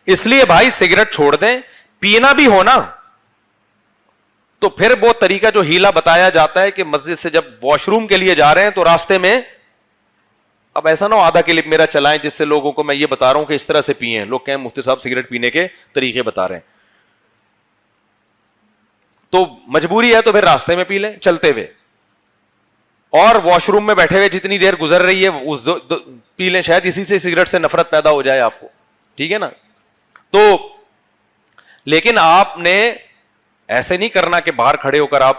اس لیے بھائی سگریٹ چھوڑ دیں. پینا بھی ہو نا تو پھر وہ طریقہ جو ہیلا بتایا جاتا ہے کہ مسجد سے جب واش روم کے لیے جا رہے ہیں تو راستے میں, اب ایسا نہ ہو آدھا کلپ میرا چلائیں جس سے لوگوں کو میں یہ بتا رہا ہوں کہ اس طرح سے پیئیں, لوگ کہیں مفتی صاحب سگریٹ پینے کے طریقے بتا رہے ہیں, تو مجبوری ہے تو پھر راستے میں پی لیں چلتے ہوئے, اور واش روم میں بیٹھے ہوئے جتنی دیر گزر رہی ہے اس پی لیں, شاید اسی سے سگریٹ سے نفرت پیدا ہو جائے آپ کو, ٹھیک ہے نا. تو لیکن آپ نے ایسے نہیں کرنا کہ باہر کھڑے ہو کر آپ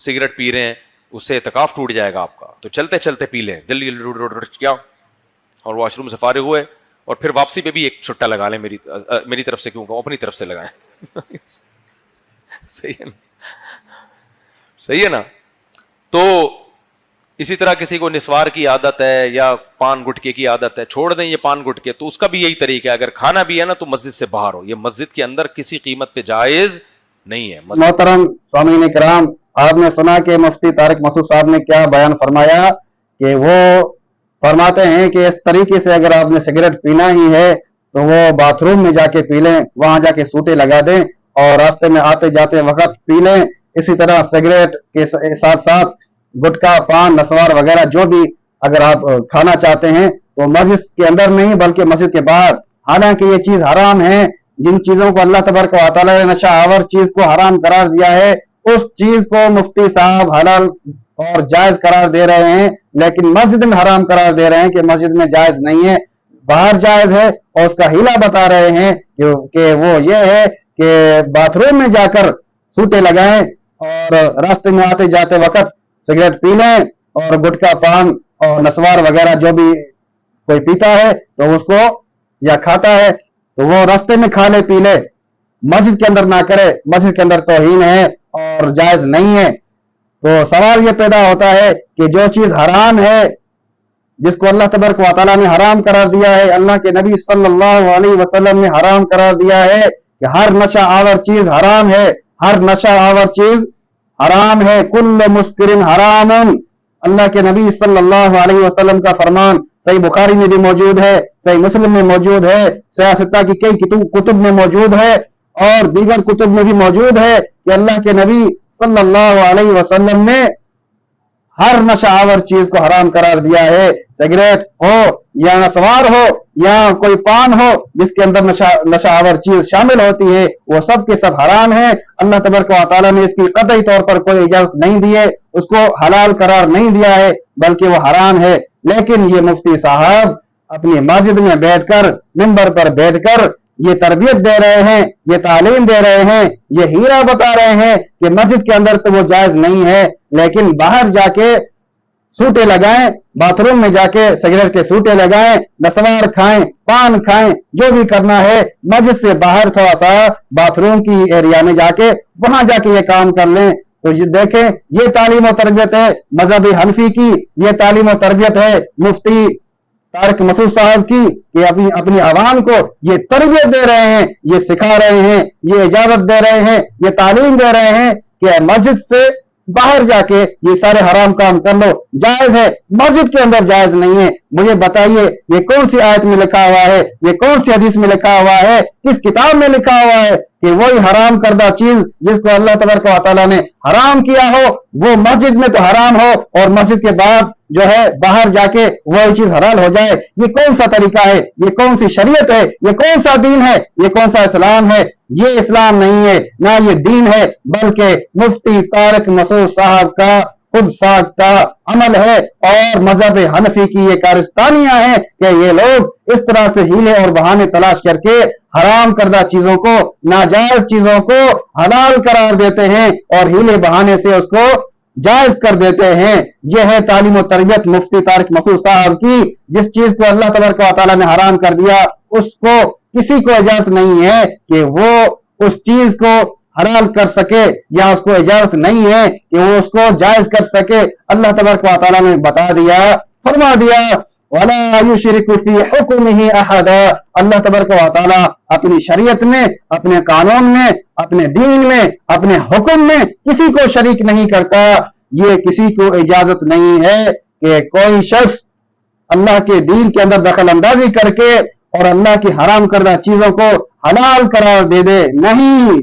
سگریٹ پی رہے ہیں, اس سے اعتکاف ٹوٹ جائے گا آپ کا. تو چلتے چلتے پی لیں جلدی جلدی کیا, اور واش روم سے فارغ ہوئے اور پھر واپسی پہ بھی ایک چھٹا لگا لیں, میری طرف سے کیوں کہ اپنی طرف سے لگائیں. صحیح ہے نا, صحیح ہے نا. تو اسی طرح کسی کو نسوار کی عادت ہے یا پان گٹکے کی عادت ہے, چھوڑ دیں یہ پان گٹکے, تو اس کا بھی یہی طریقہ ہے, اگر کھانا بھی ہے نا تو مسجد سے باہر ہو, یہ مسجد کے اندر کسی قیمت پہ جائز نہیں ہے. محترم سامعین کرام, آپ نے سنا کہ مفتی طارق مسعود صاحب نے کیا بیان فرمایا کہ وہ فرماتے ہیں کہ اس طریقے سے اگر آپ نے سگریٹ پینا ہی ہے تو وہ باتھ روم میں جا کے پی لیں, وہاں جا کے سوٹے لگا دیں اور راستے میں آتے جاتے وقت پی لیں. اسی طرح سگریٹ کے ساتھ ساتھ گٹکا, پان, نسوار وغیرہ جو بھی اگر آپ کھانا چاہتے ہیں تو مسجد کے اندر نہیں بلکہ مسجد کے باہر, حالانکہ یہ چیز حرام ہے. جن چیزوں کو اللہ تبارک و تعالیٰ نے نشہ آور چیز کو حرام قرار دیا ہے اس چیز کو مفتی صاحب حلال اور جائز قرار دے رہے ہیں, لیکن مسجد میں حرام قرار دے رہے ہیں کہ مسجد میں جائز نہیں ہے, باہر جائز ہے. اور اس کا ہیلا بتا رہے ہیں کہ وہ یہ ہے کہ باتھ روم میں جا کر سوٹے لگائیں اور راستے میں آتے جاتے وقت سگریٹ پی لیں, اور گٹکا, پان اور نسوار وغیرہ جو بھی کوئی پیتا ہے تو اس کو یا کھاتا ہے تو وہ راستے میں کھا لے پی لے, مسجد کے اندر نہ کرے. مسجد کے اندر توہین ہے اور جائز نہیں ہے. تو سوال یہ پیدا ہوتا ہے کہ جو چیز حرام ہے, جس کو اللہ تبارک و تعالیٰ نے حرام قرار دیا ہے, اللہ کے نبی صلی اللہ علیہ وسلم نے حرام قرار دیا ہے کہ ہر نشہ آور چیز حرام ہے, ہر نشہ آور چیز حرام ہے. کل مسکر حرام, اللہ کے نبی صلی اللہ علیہ وسلم کا فرمان صحیح بخاری میں بھی موجود ہے, صحیح مسلم میں موجود ہے, سیاہ ستہ کی کئی کتب میں موجود ہے اور دیگر کتب میں بھی موجود ہے کہ اللہ کے نبی صلی اللہ علیہ وسلم نے ہر نشہ آور چیز کو حرام قرار دیا ہے. سگریٹ ہو یا نسوار ہو یا کوئی پان ہو جس کے اندر نشہ آور چیز شامل ہوتی ہے, وہ سب کے سب حرام ہیں. اللہ تبارک و تعالیٰ نے اس کی قطعی طور پر کوئی اجازت نہیں دی ہے, اس کو حلال قرار نہیں دیا ہے بلکہ وہ حرام ہے. لیکن یہ مفتی صاحب اپنی مسجد میں بیٹھ کر, منبر پر بیٹھ کر یہ تربیت دے رہے ہیں, یہ تعلیم دے رہے ہیں, یہ ہیرا بتا رہے ہیں کہ مسجد کے اندر تو وہ جائز نہیں ہے, لیکن باہر جا کے سوٹے لگائیں, باتھ روم میں جا کے سگریٹ کے سوٹے لگائیں, نسوار کھائیں, پان کھائیں, جو بھی کرنا ہے مسجد سے باہر تھوڑا سا باتھ روم کی ایریا میں جا کے وہاں جا کے یہ کام کر لیں. تو دیکھیں یہ تعلیم و تربیت ہے مذہب حنفی کی, یہ تعلیم و تربیت ہے مفتی طارق مسعود صاحب کی کہ اپنی عوام کو یہ تربیت دے رہے ہیں, یہ سکھا رہے ہیں, یہ اجازت دے رہے ہیں, یہ تعلیم دے رہے ہیں کہ مسجد سے باہر جا کے یہ سارے حرام کام کر لو. جائز ہے, مسجد کے اندر جائز نہیں ہے. مجھے بتائیے یہ کون سی آیت میں لکھا ہوا ہے, یہ کون سی حدیث میں لکھا ہوا ہے, کس کتاب میں لکھا ہوا ہے کہ وہی حرام کردہ چیز جس کو اللہ تبارک و تعالیٰ نے حرام کیا ہو وہ مسجد میں تو حرام ہو اور مسجد کے بعد جو ہے باہر جا کے وہی چیز حلال ہو جائے؟ یہ کون سا طریقہ ہے, یہ کون سی شریعت ہے, یہ کون سا دین ہے, یہ کون سا اسلام ہے؟ یہ اسلام نہیں ہے, نہ یہ دین ہے, بلکہ مفتی طارق مسعود صاحب کا خود ساختہ عمل ہے اور مذہب حنفی کی یہ کارستانیاں ہیں کہ یہ لوگ اس طرح سے ہیلے اور بہانے تلاش کر کے حرام کردہ چیزوں کو, ناجائز چیزوں کو حلال قرار دیتے ہیں اور ہیلے بہانے سے اس کو جائز کر دیتے ہیں. یہ ہے تعلیم و تربیت مفتی طارق مسعود صاحب کی. جس چیز کو اللہ تبارک و تعالیٰ نے حرام کر دیا اس کو کسی کو اجازت نہیں ہے کہ وہ اس چیز کو حلال کر سکے, یا اس کو اجازت نہیں ہے کہ وہ اس کو جائز کر سکے. اللہ تبارک و تعالیٰ نے بتا دیا, فرما دیا وَلَا يُشْرِكُ فِي حُكْمِهِ أَحَدًا. اللہ تبارک و تعالیٰ اپنی شریعت میں, اپنے قانون میں, اپنے دین میں, اپنے حکم میں کسی کو شریک نہیں کرتا. یہ کسی کو اجازت نہیں ہے کہ کوئی شخص اللہ کے دین کے اندر دخل اندازی کر کے اور اللہ کی حرام کردہ چیزوں کو हलाल करार दे दे। नहीं,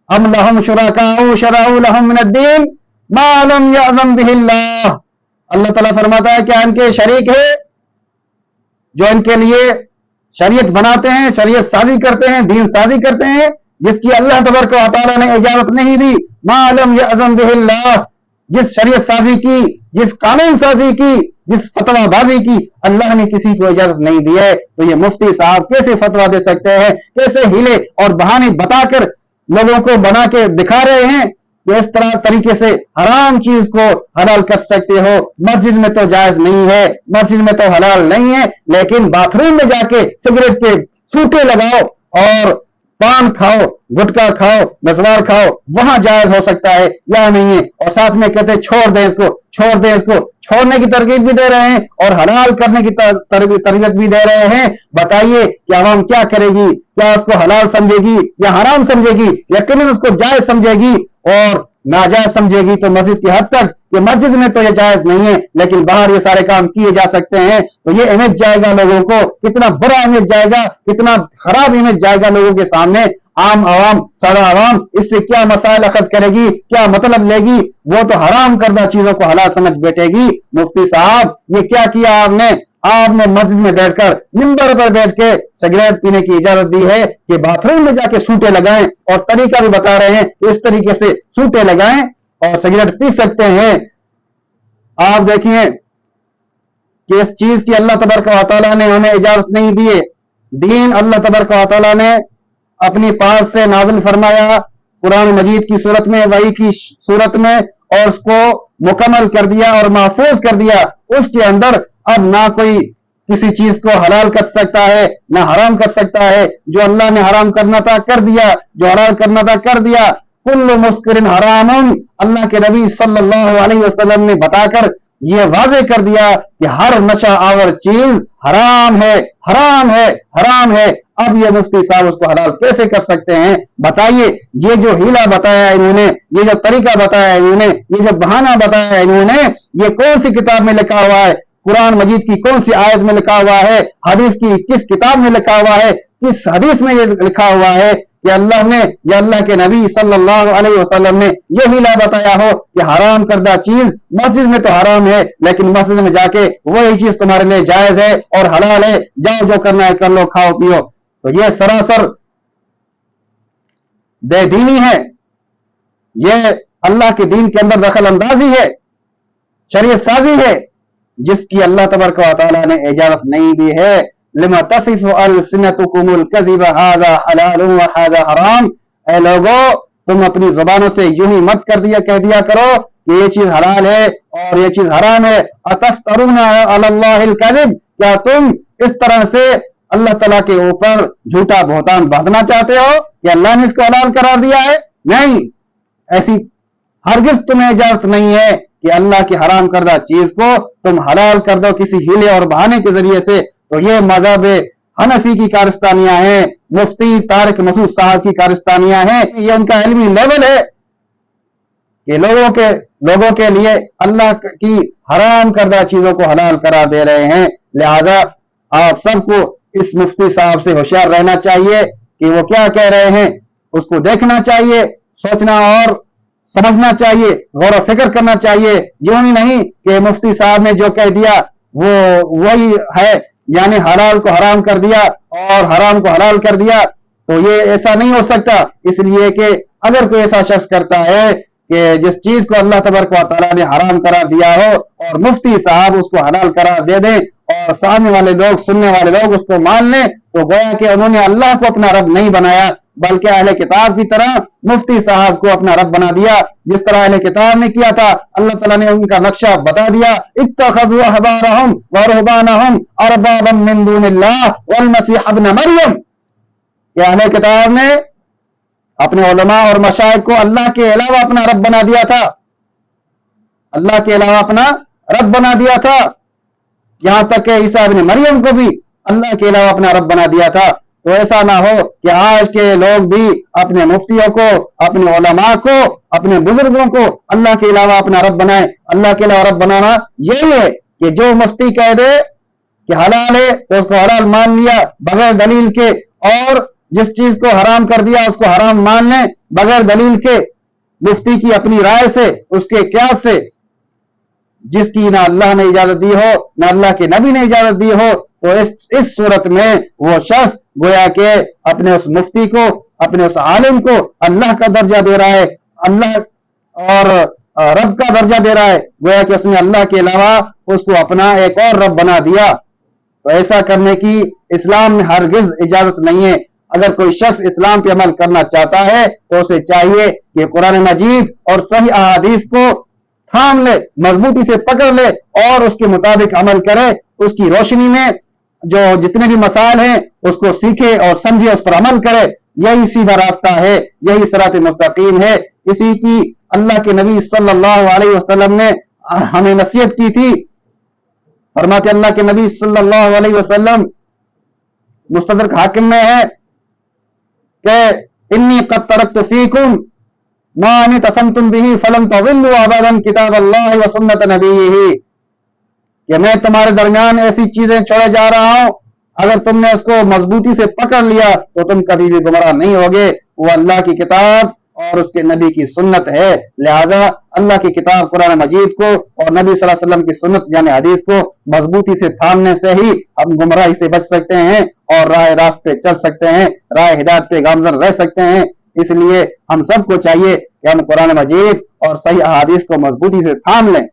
अम लहुम शुरकाउ शरअउ लहुम मिनद्दीन मा लम यअज़न बिहिल्लाह। अल्लाह ताला फरमाता है क्या इनके शरीक है जो इनके लिए शरीयत बनाते हैं, शरीयत साजी करते हैं, दीन साजी करते हैं, जिसकी अल्लाह तबारक व तआला ने इजाजत नहीं दी। मा लम यअज़न बिहिल्लाह, जिस शरीयत साजी की, जिस कानून साजी की, जिस फतवाबाजी की अल्लाह ने किसी को इजाजत नहीं दी है, तो ये मुफ्ती साहब कैसे फतवा दे सकते हैं? कैसे हीले और बहाने बताकर लोगों को बना के दिखा रहे हैं कि इस तरह तरीके से हराम चीज को हलाल कर सकते हो? मस्जिद में तो जायज नहीं है, मस्जिद में तो हलाल नहीं है, लेकिन बाथरूम में जाके सिगरेट के सूटे लगाओ और पान खाओ, गुटखा खाओ, नजवार खाओ, वहां जायज हो सकता है या नहीं है? और साथ में कहते हैं छोड़ दें इसको, छोड़ दें इसको। छोड़ने की तरकीब भी दे रहे हैं और हलाल करने की तरबियत भी दे रहे हैं। बताइए कि आवाम क्या करेगी? क्या उसको हलाल समझेगी या हराम समझेगी? यकीनन उसको जायज समझेगी, और नाजायज समझेगी तो मस्जिद की हद तक। ये मस्जिद में तो ये जायज नहीं है, लेकिन बाहर ये सारे काम किए जा सकते हैं। तो ये इमेज जाएगा लोगों को, कितना बुरा इमेज जाएगा, कितना खराब इमेज जाएगा लोगों के सामने। आम आवाम, सारा आवाम इससे क्या मसाइल अखज करेगी, क्या मतलब लेगी? वो तो हराम करदा चीजों को हलाल समझ बैठेगी। मुफ्ती साहब ये क्या किया आपने? आपने मस्जिद में बैठकर, मिंबर पर बैठ के सिगरेट पीने की इजाजत दी है कि बाथरूम में जाके सूटे लगाएं, और तरीका भी बता रहे हैं इस तरीके से सूटे लगाएं और सिगरेट पी सकते हैं। आप देखिए कि इस चीज की अल्लाह तबारक व तआला ने हमें इजाजत नहीं दी है। दीन अल्लाह तबारक व तआला ने अपनी पास से नाज़िल फरमाया कुरान मजीद की सूरत में, वही की सूरत में, और उसको मुकम्मल कर दिया और महफूज कर दिया। उसके अंदर अब ना कोई किसी चीज को हलाल कर सकता है ना हराम कर सकता है। जो अल्लाह ने हराम करना था कर दिया, जो हलाल करना था कर दिया। कुल्लु मुस्किरिन हरामुन, अल्लाह के नबी सल्लल्लाहु अलैहि वसल्लम ने बताकर ये वाज़े कर दिया कि हर नशा आवर चीज हराम है, हराम है, हराम है। अब ये मुफ्ती साहब उसको हलाल कैसे कर सकते हैं? बताइए। ये जो हीला बताया इन्होंने, ये जो तरीका बताया इन्होंने, ये जो बहाना बताया इन्होंने, ये कौन सी किताब में लिखा हुआ है? कुरान मजीद की कौन सी आयत में लिखा हुआ है? हदीस की किस किताब में लिखा हुआ है? किस हदीस में ये लिखा हुआ है कि अल्लाह ने या अल्लाह के नबी सल्लल्लाहु अलैहि वसल्लम ने ये हीला बताया हो कि हराम करदा चीज मस्जिद में तो हराम है, लेकिन मस्जिद में जाके वही चीज तुम्हारे लिए जायज है और हलाल है, जाओ जो करना है कर लो, खाओ पियो। तो ये सरासर बेदीनी है, ये अल्लाह के दीन के अंदर दखल अंदाजी है, शरीयत साजी है, जिसकी अल्लाह तबारक व तआला ने इजाजत नहीं दी है। लिमा तसिफु अलसिनतुकुमुल कज़िब हाज़ा हलालुन व हाज़ा हराम। ऐ लोगो, तुम अपनी जुबानों से यूं ही मत कह दिया करो कि ये चीज हलाल है और ये चीज हराम है। अतफ्तरूना अलल्लाहिल कज़िब, क्या तुम इस तरह से अल्लाह तआला के ऊपर झूठा बहतान बांधना चाहते हो कि अल्लाह ने इसको हलाल करार दिया है? नहीं, ऐसी हरगिज तुम्हें इजाजत नहीं है कि अल्लाह की हराम करदा चीज को तुम हलाल कर दो किसी हीले और बहाने के जरिए से। तो ये मजहब हनफी की कारस्तानियां हैं, मुफ्ती तारिक मसूद साहब की कारस्तानियां हैं। ये उनका इल्मी लेवल है कि लोगों के लिए अल्लाह की हराम करदा चीजों को हलाल करार दे रहे हैं। लिहाजा आप सबको इस मुफ्ती साहब से होशियार रहना चाहिए कि वो क्या कह रहे हैं, उसको देखना चाहिए, सोचना और समझना चाहिए, गौर व फिक्र करना चाहिए। यूं ही नहीं कि मुफ्ती साहब ने जो कह दिया वो वही है, यानी हलाल को हराम कर दिया और हराम को हलाल कर दिया। तो ये ऐसा नहीं हो सकता, इसलिए कि अगर कोई ऐसा शख्स करता है कि जिस चीज को अल्लाह तबारक व तआला ने हराम करार दिया हो और मुफ्ती साहब उसको हलाल करार दे दें और सामने वाले लोग, सुनने वाले लोग उसको मान लें, तो गोया कि उन्होंने अल्लाह को अपना रब नहीं बनाया, बल्कि अहले किताब की तरह मुफ्ती साहब को अपना रब बना दिया। जिस तरह अहले किताब ने किया था, अल्लाह ताला ने उनका नक्शा बता दिया। इत्तखज़ू अहबारहुम व रुहबानहुम अरबाबम मिन दूनिल्लाह वल मसीह इब्न मरियम। अहले किताब ने अपने उलमा और मशाइख को अल्लाह के अलावा अपना रब बना दिया था, अल्लाह के अलावा अपना रब बना दिया था। यहां तक कि ईसा इब्न मरियम को भी अल्लाह के अलावा अपना रब बना दिया था। तो ऐसा ना हो कि आज के लोग भी अपने मुफ्तियों को, अपने उलमा को, अपने बुजुर्गों को अल्लाह के अलावा अपना रब बनाए। अल्लाह के अलावा रब बनाना यही है कि जो मुफ्ती कह दे कि हलाल है तो उसको हलाल मान लिया बगैर दलील के, और जिस चीज को हराम कर दिया उसको हराम मान लें बगैर दलील के, मुफ्ती की अपनी राय से, उसके क्यास से, जिसकी ना अल्लाह ने इजाजत दी हो ना अल्लाह के नबी ने इजाजत दी हो, तो इस सूरत में वो शख्स गोया के अपने उस मुफ्ती को, अपने उस आलिम को अल्लाह का दर्जा दे रहा है, अल्लाह और रब का दर्जा दे रहा है। गोया कि उसने अल्लाह के अलावा उसको अपना एक और रब बना दिया। तो ऐसा करने की इस्लाम में हरगिज इजाजत नहीं है। अगर कोई शख्स इस्लाम पे अमल करना चाहता है तो उसे चाहिए कि कुरान मजीद और सही अहादीस को थाम ले, मजबूती से पकड़ ले और उसके मुताबिक अमल करे। उसकी रोशनी में जो जितने भी मसाइल हैं उसको सीखे और समझे, उस पर अमल करे। यही सीधा रास्ता है, यही सिरात मुस्तकीम है। इसी की अल्लाह के नबी सल्लल्लाहु अलैहि वसल्लम ने हमें नसीहत की थी। फरमाते अल्लाह के नबी सल्लल्लाहु अलैहि वसल्लम, मुस्तदरक हाकिम में है कि इन्नी क़द तरक्तु फीकुम मा इन तसमतुम बिही फलन तज़िल्लु अबदन किताब अल्लाह व सुन्नत नबीही, कि मैं तुम्हारे दरमियान ऐसी चीजें छोड़े जा रहा हूं, अगर तुमने उसको मजबूती से पकड़ लिया तो तुम कभी भी गुमराह नहीं होगे। वो अल्लाह की किताब और उसके नबी की सुन्नत है। लिहाजा अल्लाह की किताब कुरान मजीद को और नबी सल्लल्लाहु अलैहि वसल्लम की सुन्नत यानी हदीस को मजबूती से थामने से ही हम गुमराही से बच सकते हैं और राह रास्त पे चल सकते हैं, राह हिदायत पे गामजन रह सकते हैं। इसलिए हम सबको चाहिए कि हम कुरान मजीद और सही अहादीस को मजबूती से थाम लें।